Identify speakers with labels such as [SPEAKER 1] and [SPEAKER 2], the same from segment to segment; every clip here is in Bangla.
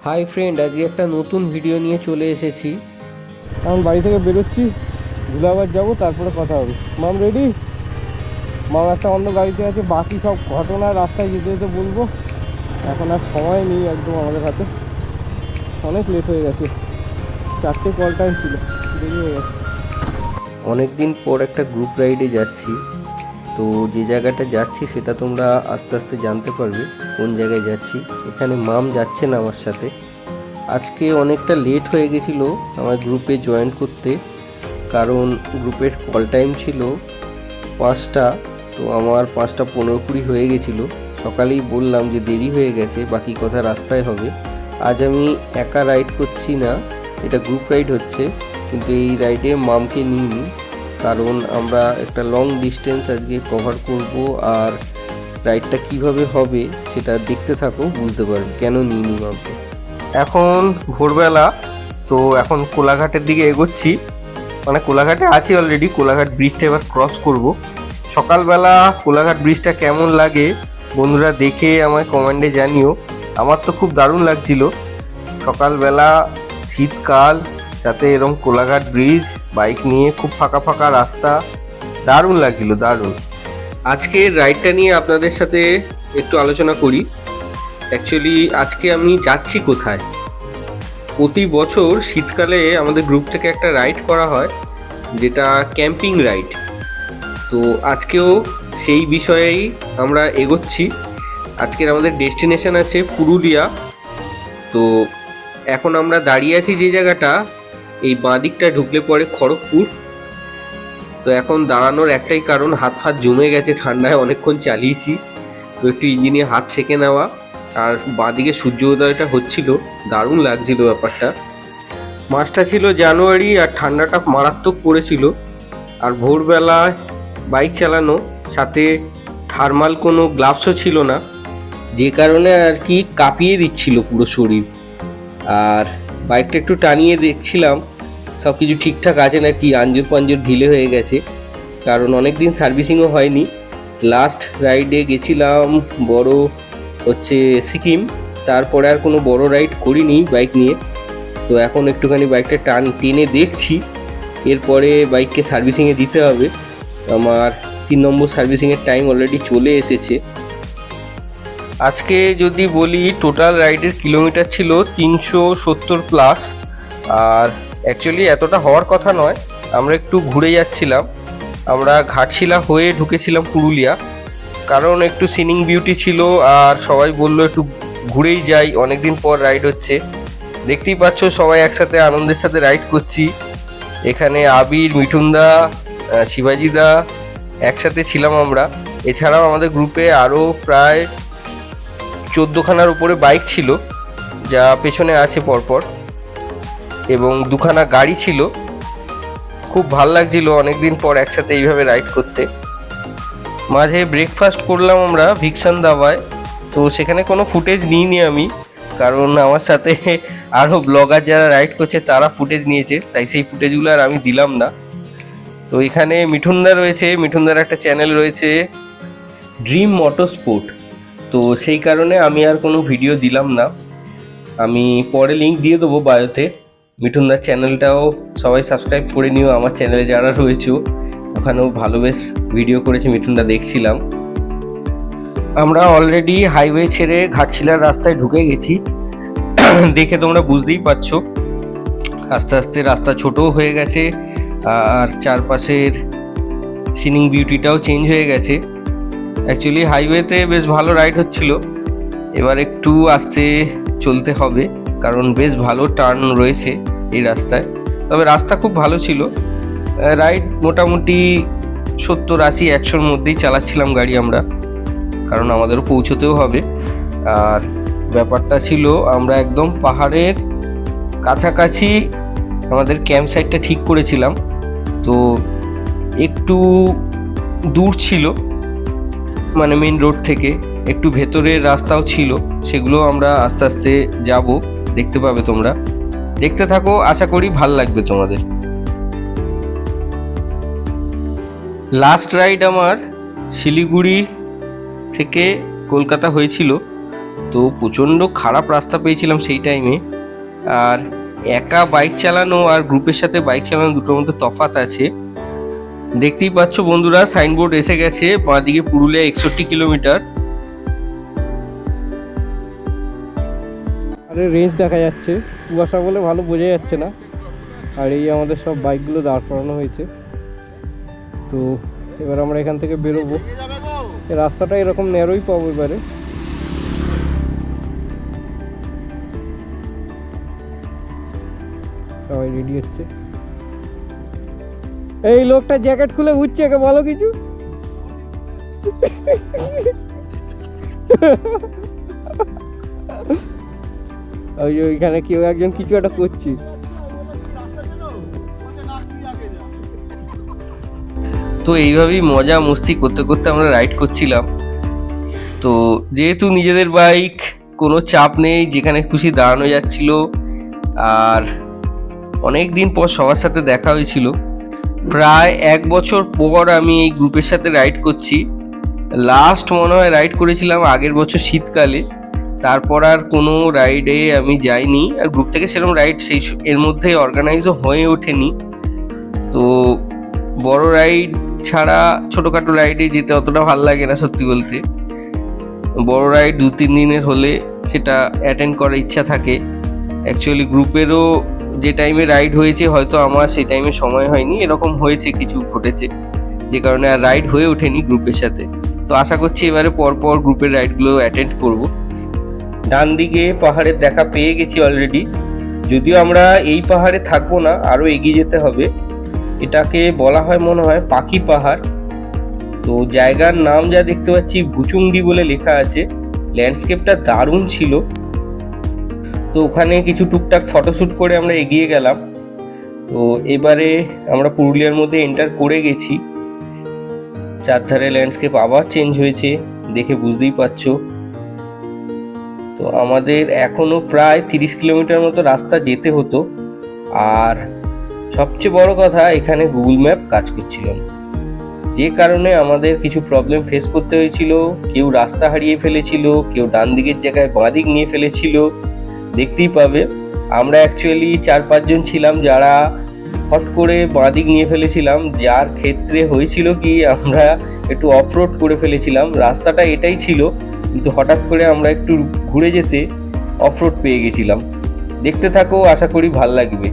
[SPEAKER 1] হাই ফ্রেন্ড, আজকে একটা নতুন ভিডিও নিয়ে চলে এসেছি।
[SPEAKER 2] এখন বাড়ি থেকে বেরোচ্ছি, ধুলাবাদ যাবো, তারপরে কথা হবে। মাম রেডি? মাম একটা অন্য গাড়িতে আছে, বাকি সব ঘটনা রাস্তায় যেতে যেতে বলবো। এখন আর সময় নেই একদম আমাদের হাতে, অনেক লেট হয়ে গেছে। 4টে কল টাইম ছিল, দেরি হয়ে গেছে।
[SPEAKER 1] অনেক দিন পর একটা গ্রুপ রাইডে যাচ্ছি। তো যে জায়গাটা যাচ্ছি সেটা তোমরা আস্তে আস্তে জানতে পারবে কোন জায়গায় যাচ্ছি। এখানে মাম যাচ্ছে না আমার সাথে। আজকে অনেকটা লেট হয়ে গেছিলো আমার গ্রুপে জয়েন করতে, কারণ গ্রুপের কল টাইম ছিল 5টা। তো আমার 5:15-20 হয়ে গেছিলো। সকালেই বললাম যে দেরি হয়ে গেছে, বাকি কথা রাস্তায় হবে। আজ আমি একা রাইড করছি না, এটা গ্রুপ রাইড হচ্ছে, কিন্তু এই রাইডে মামকে নিইনি, কারণ আমরা একটা লং ডিস্টেন্স আজকে কভার করব। আর রাইডটা কিভাবে হবে সেটা দেখতে থাকো, বুঝতে পারবে কেন নিইনি মামকে।
[SPEAKER 2] এখন ভোরবেলা, তো এখন কোলাঘাটের দিকে এগোচ্ছি, মানে কোলাঘাটে আছি অলরেডি। কোলাঘাট ব্রিজটা এবার ক্রস করব। সকালবেলা কোলাঘাট ব্রিজটা কেমন লাগে বন্ধুরা দেখে আমায় কমেন্টে জানিও। আমার তো খুব দারুণ লাগছিল সকালবেলা, শীতকাল, সাথে এরকম কোলাঘাট ব্রিজ, বাইক নিয়ে খুব ফাঁকা ফাঁকা রাস্তা, দারুণ লাগছিল, দারুণ।
[SPEAKER 1] আজকের রাইডটা নিয়ে আপনাদের সাথে একটু আলোচনা করি। অ্যাকচুয়ালি আজকে আমি যাচ্ছি কোথায়। প্রতি বছর শীতকালে আমাদের গ্রুপ থেকে একটা রাইড করা হয়, যেটা ক্যাম্পিং রাইড। তো আজকেও সেই বিষয়েই আমরা এগোচ্ছি। আজকের আমাদের ডেস্টিনেশন আছে পুরুলিয়া। তো এখন আমরা দাঁড়িয়ে আছি যে জায়গাটা, এই বাঁ দিকটা ঢুকলে পরে খড়গপুর। তো এখন দাঁড়ানোর একটাই কারণ, হাত হাত জমে গেছে, ঠান্ডায় অনেকক্ষণ চালিয়েছি, তো একটু ইঞ্জিনে হাত সেঁকে নেওয়া। আর বাঁদিকে সূর্য উদয়টা হচ্ছিল, দারুণ লাগছিল ব্যাপারটা। মাসটা ছিল জানুয়ারি, আর ঠান্ডাটা মারাত্মক পড়েছিল। আর ভোরবেলায় বাইক চালানো, সাথে থার্মাল কোনো গ্লাভসও ছিল না, যে কারণে আর কি কাঁপিয়ে দিচ্ছিল পুরো শরীর। আর বাইকটা একটু টানিয়ে দেখছিলাম সব কিছু ঠিকঠাক আছে নাকি, আঞ্জুর পাঞ্জুর ঢিলে হয়ে গেছে, কারণ অনেক দিন সার্ভিসিংও হয়নি। লাস্ট রাইডে গেছিলাম বড় হচ্ছে সিকিম, তারপরে আর কোনো বড় রাইড করিনি বাইক নিয়ে। তো এখন একটুখানি বাইকটা টেনে দেখছি, এরপরে বাইককে সার্ভিসিংয়ে দিতে হবে। আমার 3 নম্বর সার্ভিসিংয়ের টাইম অলরেডি চলে এসেছে। আজকে যদি বলি, টোটাল রাইডের কিলোমিটার ছিল 370+। আর অ্যাকচুয়ালি এতটা হওয়ার কথা নয়, আমরা একটু ঘুরে যাচ্ছিলাম। আমরা ঘাটশিলা হয়ে ঢুকেছিলাম পুরুলিয়া, কারণ একটু সিনিং বিউটি ছিল, আর সবাই বললো একটু ঘুরেই যাই, অনেকদিন পর রাইড হচ্ছে। দেখতেই পাচ্ছ সবাই একসাথে আনন্দের সাথে রাইড করছি। এখানে আবির, মিঠুনদা, শিবাজিদা একসাথে ছিলাম আমরা। এছাড়াও আমাদের গ্রুপে আরও প্রায় 14খানার উপরে বাইক ছিল, যা পেছনে আছে পরপর, এবং 2খানা গাড়ি ছিল। খুব ভাল লাগছিল অনেকদিন পর একসাথে এইভাবে রাইড করতে। মাঝে ব্রেকফাস্ট করলাম আমরা ভিকসান দাবায়। তো সেখানে কোনো ফুটেজ নিইনি আমি, কারণ আমার সাথে আরও ব্লগার যারা রাইড করছে তারা ফুটেজ নিয়েছে, তাই সেই ফুটেজগুলো আর আমি দিলাম না। তো এখানে মিঠুনদা রয়েছে, মিঠুনদার একটা চ্যানেল রয়েছে ড্রিম মোটরস্পোর্ট। তো সেই কারণে আমি আর কোনো ভিডিও দিলাম না। আমি পরে লিঙ্ক দিয়ে দেবো বায়োতে। মিঠুনদার চ্যানেলটাও সবাই সাবস্ক্রাইব করে নিও, আমার চ্যানেলে যারা রয়েছে ওখানেও ভালো বেশ ভিডিও করেছে মিঠুনদা, দেখছিলাম। আমরা অলরেডি হাইওয়ে ছেড়ে ঘাটশিলার রাস্তায় ঢুকে গেছি। দেখে তোমরা বুঝতেই পারছো আস্তে আস্তে রাস্তা ছোটও হয়ে গেছে, আর চারপাশের সিনিং বিউটিটাও চেঞ্জ হয়ে গেছে। অ্যাকচুয়ালি হাইওয়েতে বেশ ভালো রাইড হচ্ছিল, এবার একটু আস্তে চলতে হবে, কারণ বেশ ভালো টার্ন রয়েছে এই রাস্তায়। তবে রাস্তা খুব ভালো ছিল। রাইড মোটামুটি 70-80-100-র মধ্যেই চালাচ্ছিলাম গাড়ি আমরা, কারণ আমাদেরও পৌঁছতেও হবে। আর ব্যাপারটা ছিল, আমরা একদম পাহাড়ের কাছাকাছি আমাদের ক্যাম্প সাইটটা ঠিক করেছিলাম। তো একটু দূর ছিল, মানে মেন রোড থেকে একটু ভেতরের রাস্তাও ছিল, সেগুলো আমরা আস্তে আস্তে যাব, দেখতে পাবে তোমরা। দেখতে থাকো, আশা করি ভাল লাগবে তোমাদের। লাস্ট রাইড আমার শিলিগুড়ি থেকে কলকাতা হয়েছিল। তো প্রচণ্ড খারাপ রাস্তা পেয়েছিলাম সেই টাইমে। আর একা বাইক চালানো আর গ্রুপের সাথে বাইক চালানো দুটোর মধ্যে তফাৎ আছে। দেখতেই পাচ্ছ বন্ধুরা, সাইনবোর্ড এসে গেছে বাঁদিকে পুরুলিয়া 61 কিলোমিটার।
[SPEAKER 2] আরে রেঞ্জ দেখা যাচ্ছে, কুয়াশা বলে ভালো বোঝা যাচ্ছে না। আর এই আমাদের সব বাইকগুলো দাঁড় করানো হয়েছে। তো এবার আমরা এখান থেকে বেরোবো। এই রাস্তাটা এরকম ন্যারোই পাবো এবারে। সবাই রেডি হচ্ছে। এই লোকটা জ্যাকেট খুলে ঘুরছে, একে বলো কিছু। ওই যে ওইখানে কেউ একজন কিছু একটা করছে।
[SPEAKER 1] তো এইভাবেই মজা মস্তি করতে করতে আমরা রাইড করছিলাম। তো যেহেতু নিজেদের বাইক, কোনো চাপ নেই, যেখানে খুশি দাঁড়ানো যাচ্ছিল। আর অনেক দিন পর সবার সাথে দেখা হয়েছিল। প্রায় 1 বছর পর আমি এই গ্রুপের সাথে রাইড করছি। লাস্ট মনে হয় রাইড করেছিলাম আগের বছর শীতকালে। তারপর আর কোনো রাইডে আমি যাইনি, আর গ্রুপ থেকে সেরকম রাইড এর মধ্যে অর্গানাইজও হয়ে ওঠেনি। তো বড় রাইড ছাড়া ছোটোখাটো রাইডে যেতে অতটা ভালো লাগে না সত্যি বলতে। বড় রাইড 2-3 দিনের হলে সেটা অ্যাটেন্ড করার ইচ্ছা থাকে। অ্যাকচুয়ালি গ্রুপেরও যে টাইমে রাইড হয়েছে হয়তো আমার সেই টাইমে সময় হয়নি, এরকম হয়েছে, কিছু ঘটেছে, যে কারণে আর রাইড হয়ে ওঠেনি গ্রুপের সাথে। তো আশা করছি এবারে পরপর গ্রুপের রাইডগুলো অ্যাটেন্ড করব। ডান দিকে পাহাড়ের দেখা পেয়ে গেছি অলরেডি। যদিও আমরা এই পাহাড়ে থাকবো না, আরও এগিয়ে যেতে হবে। এটাকে বলা হয় মনে হয় পাখি পাহাড়। তো জায়গার নাম যা দেখতে পাচ্ছি ভুচুংডি বলে লেখা আছে। ল্যান্ডস্কেপটা দারুণ ছিল। তো ওখানে কিছু টুকটাক ফটোশ্যুট করে আমরা এগিয়ে গেলাম। তো এবারে আমরা পুরুলিয়ার মধ্যে এন্টার করে গেছি। চারধারে ল্যান্ডস্কেপ আবার চেঞ্জ হয়েছে, দেখে বুঝতেই পারছো। তো আমাদের এখনো প্রায় 30 কিলোমিটার মতো রাস্তা যেতে হতো। আর সবচেয়ে বড় কথা, এখানে গুগল ম্যাপ কাজ করছিল না, যে কারণে আমাদের কিছু প্রবলেম ফেস করতে হয়েছিল। কেউ রাস্তা হারিয়ে ফেলেছিল, কেউ ডান দিকের জায়গায় বাঁ দিক নিয়ে ফেলেছিল। দেখতেই পাবে আমরা অ্যাকচুয়ালি 4-5 জন ছিলাম যারা হট করে বাঁ দিক নিয়ে ফেলেছিলাম, যার ক্ষেত্রে হয়েছিল কি আমরা একটু অফরোড করে ফেলেছিলাম। রাস্তাটা এটাই ছিল, কিন্তু হঠাৎ করে আমরা একটু ঘুরে যেতে অফরোড পেয়ে গেছিলাম। দেখতে থাকো, আশা করি ভাল লাগবে।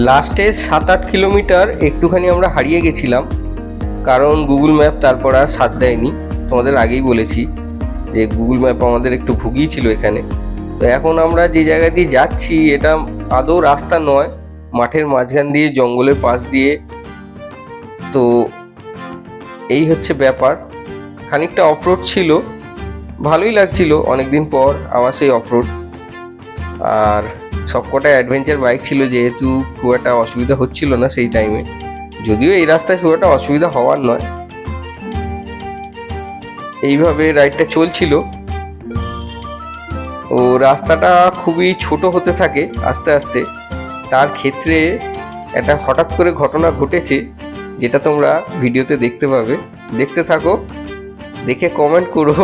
[SPEAKER 1] লাস্টের 7-8 কিলোমিটার একটুখানি আমরা হারিয়ে গেছিলাম, কারণ গুগল ম্যাপ তারপর আর সাথ দেয়নি। তোমাদের আগেই বলেছি যে গুগল ম্যাপ আমাদের একটু ভুগিয়েছিল এখানে। তো এখন আমরা যে জায়গা দিয়ে যাচ্ছি এটা আদৌ রাস্তা নয়, মাঠের মাঝখান দিয়ে, জঙ্গলের পাশ দিয়ে। তো এই হচ্ছে ব্যাপার। খানিকটা অফরোড ছিল, ভালোই লাগছিল অনেকদিন পর আবার সেই অফরোড। আর সবকটা অ্যাডভেঞ্চার বাইক ছিল, যেহেতু খুব একটা অসুবিধা হচ্ছিল না সেই টাইমে। যদিও এই রাস্তায় খুব একটা অসুবিধা হওয়ার নয়। এইভাবে রাইডটা চলছিল। ও রাস্তাটা খুবই ছোট হতে থাকে আস্তে আস্তে। তার ক্ষেত্রে একটা হঠাৎ করে ঘটনা ঘটেছে, যেটা তোমরা ভিডিওতে দেখতে পাবে। দেখতে থাকো, দেখে কমেন্ট করো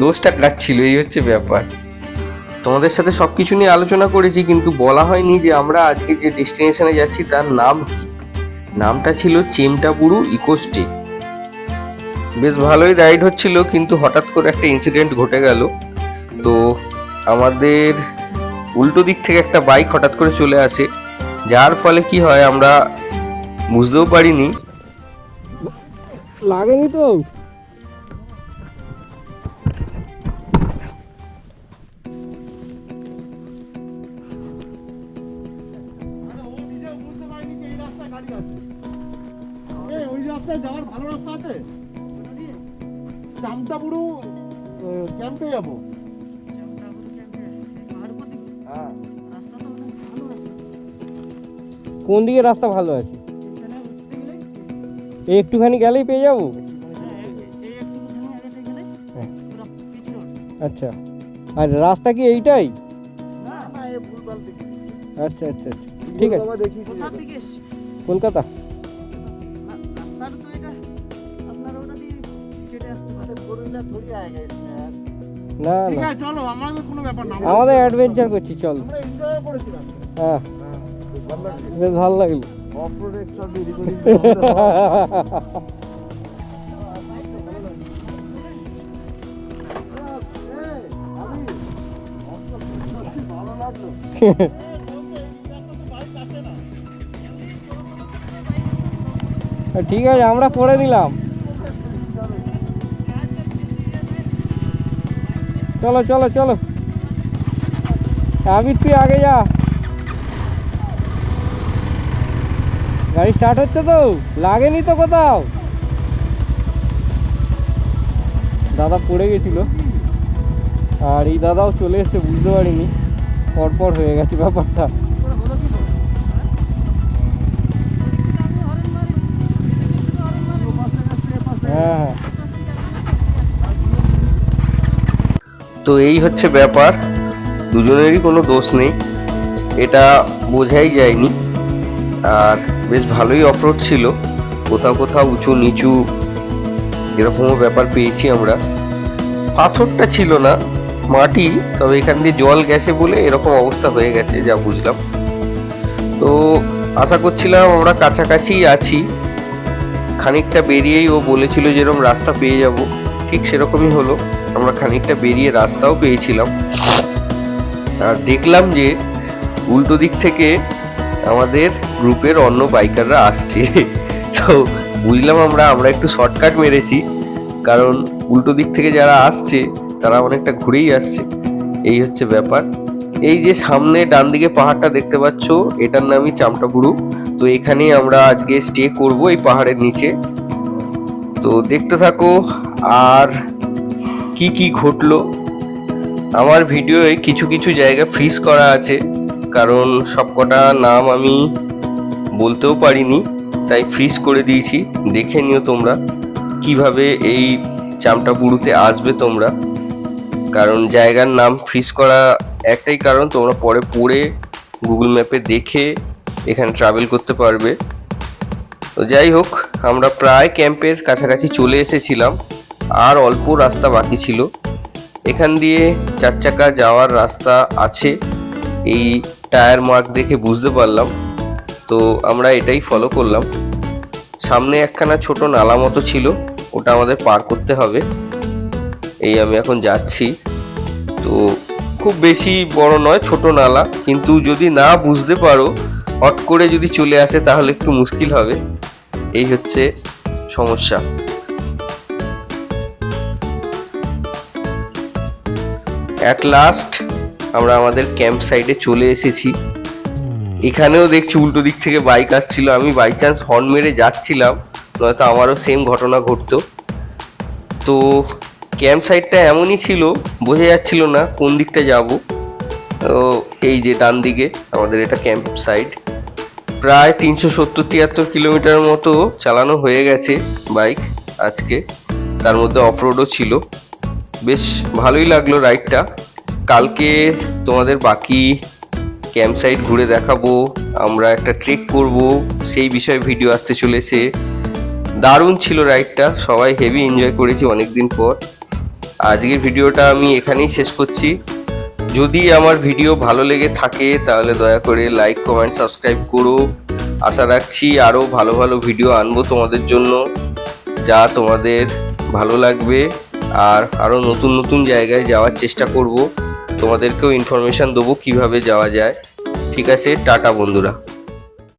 [SPEAKER 1] দোষটা কার ছিল। এই হচ্ছে ব্যাপার। তোমাদের সাথে সব কিছু নিয়ে আলোচনা করেছি, কিন্তু বলা হয়নি যে আমরা আজকে যে ডেস্টিনেশনে যাচ্ছি তার নাম কি। নামটা ছিল চেমটাপুরু ইকোস্টে। বেশ ভালোই রাইড হচ্ছিল, কিন্তু হঠাৎ করে একটা ইনসিডেন্ট ঘটে গেল। তো আমাদের উল্টো দিক থেকে একটা বাইক হঠাৎ করে চলে আসে, যার ফলে কি হয় আমরা বুঝতেও পারিনি।
[SPEAKER 2] লাগেনি তো?
[SPEAKER 3] ওই রাস্তায় যাওয়ার ভালো রাস্তা আছে? চামটাপুরু ক্যাম্পে যাবো।
[SPEAKER 2] কোন দিকে রাস্তা ভালো আছে? একটুখানি গেলেই পেয়ে যাবো। আচ্ছা, আর রাস্তা কি এইটাই? আচ্ছা আচ্ছা আচ্ছা, ঠিক আছে। কলকাতা।
[SPEAKER 3] थोड़ी आएगा इसमें यार।
[SPEAKER 4] না
[SPEAKER 3] ঠিক
[SPEAKER 4] না
[SPEAKER 3] আছে চলো, আমাদের কোনো ব্যাপার না,
[SPEAKER 4] আমাদের অ্যাডভেঞ্চার করছি চল।
[SPEAKER 3] আমরা এনজয় করেছিলাম।
[SPEAKER 4] হ্যাঁ
[SPEAKER 3] ভালো লাগছে।
[SPEAKER 4] বেশ ভালো লাগলো।
[SPEAKER 3] অফরোড এক্সট্রা দেরি করি। ভালো লাগলো।
[SPEAKER 4] ঠিক আছে আমরা করে নিলাম। চলো চলো চলো, আবির তুই আগে যা। গাড়ি স্টার্ট হচ্ছে তো, লাগেনি তো কোথাও। দাদা পড়ে গেছিল, আর এই দাদাও চলে এসছে, বুঝতে পারিনি, পরপর হয়ে গেছে ব্যাপারটা। হ্যাঁ হ্যাঁ
[SPEAKER 2] তো এই হচ্ছে ব্যাপার, দুজনেরই কোনো দোষ নেই, এটা বোঝাই যায়নি। আর বেশ ভালোই অফরোড ছিল, কোথাও কোথাও উঁচু নিচু এরকমও ব্যাপার পেয়েছি আমরা। পাথরটা ছিল না, মাটি, তবে এখান দিয়ে জল গেছে বলে এরকম অবস্থা হয়ে গেছে যা বুঝলাম। তো আশা করছিলাম আমরা কাছাকাছি আছি, খানিকটা বেরিয়েই ও বলেছিল যেরকম রাস্তা পেয়ে যাব, ঠিক সেরকমই হলো। আমরা খানিকটা বেরিয়ে রাস্তাও পেয়েছিলাম, আর দেখলাম যে উল্টো দিক থেকে আমাদের গ্রুপের অন্য বাইকাররা আসছে। তো বুঝলাম আমরা একটু শর্টকাট মেরেছি, কারণ উল্টো দিক থেকে যারা আসছে তারা অনেকটা ঘুরেই আসছে। এই হচ্ছে ব্যাপার। এই যে সামনে ডান দিকে পাহাড়টা দেখতে পাচ্ছ, এটার নামই চামটাবুরু। তো এখানেই আমরা আজকে স্টে করব, এই পাহাড়ের নিচে। তো দেখতে থাকো আর কি কি ঘটলো। আমার ভিডিওয়ে কিছু কিছু জায়গা ফ্রিজ করা আছে, কারণ সবকটা নাম আমি বলতেও পারিনি, তাই ফ্রিজ করে দিয়েছি। দেখে নিও তোমরা কিভাবে এই চামটাবুরুতে আসবে তোমরা, কারণ জায়গার নাম ফ্রিজ করা একটাই কারণ, তোমরা পরে পড়ে গুগল ম্যাপে দেখে এখানে ট্রাভেল করতে পারবে। তো যাই হোক, আমরা প্রায় ক্যাম্পের কাছাকাছি চলে এসেছিলাম, আর অল্প রাস্তা বাকি ছিল। এখান দিয়ে 4 চাকা যাওয়ার রাস্তা আছে, এই টায়ার মার্ক দেখে বুঝতে পারলাম। তো আমরা এটাই ফলো করলাম। সামনে একখানা ছোট নালা মতো ছিল, ওটা আমাদের পার করতে হবে। এই আমি এখন যাচ্ছি। তো খুব বেশি বড় নয়, ছোট নালা, কিন্তু যদি না বুঝতে পারো, হট করে যদি চলে আসে তাহলে একটু মুশকিল হবে। এই হচ্ছে সমস্যা। অ্যাট লাস্ট আমরা আমাদের ক্যাম্প সাইডে চলে এসেছি। এখানেও দেখছি উল্টো দিক থেকে বাইক আসছিল, আমি বাই চান্স হর্ন মেরে যাচ্ছিলাম, নয়তো আমারও সেম ঘটনা ঘটতো। তো ক্যাম্প সাইডটা এমনই ছিল, বোঝা যাচ্ছিল না কোন দিকটা যাব। তো এই যে ডান দিকে আমাদের এটা ক্যাম্প সাইড। প্রায় 370-73 কিলোমিটার মতো চালানো হয়ে গেছে বাইক আজকে, তার মধ্যে অফরোডও ছিল। বেশ ভালোই লাগলো রাইডটা। কালকে তোমাদের বাকি ক্যাম্প সাইট ঘুরে দেখাবো, আমরা একটা ট্রেক করব, সেই বিষয়ে ভিডিও আসতে চলেছে। দারুণ ছিল রাইডটা, সবাই হেভি এনজয় করেছি অনেকদিন পর। আজকের ভিডিওটা আমি এখানেই শেষ করছি। যদি আমার ভিডিও ভালো লেগে থাকে তাহলে দয়া করে লাইক, কমেন্ট, সাবস্ক্রাইব করো। আশা রাখছি আরও ভালো ভালো ভিডিও আনবো তোমাদের জন্য, যা তোমাদের ভালো লাগবে। আর আরও নতুন নতুন জায়গায় যাওয়ার চেষ্টা করব, তোমাদেরকেও ইনফরমেশান দেবো কিভাবে যাওয়া যায়। ঠিক আছে, টাটা বন্ধুরা।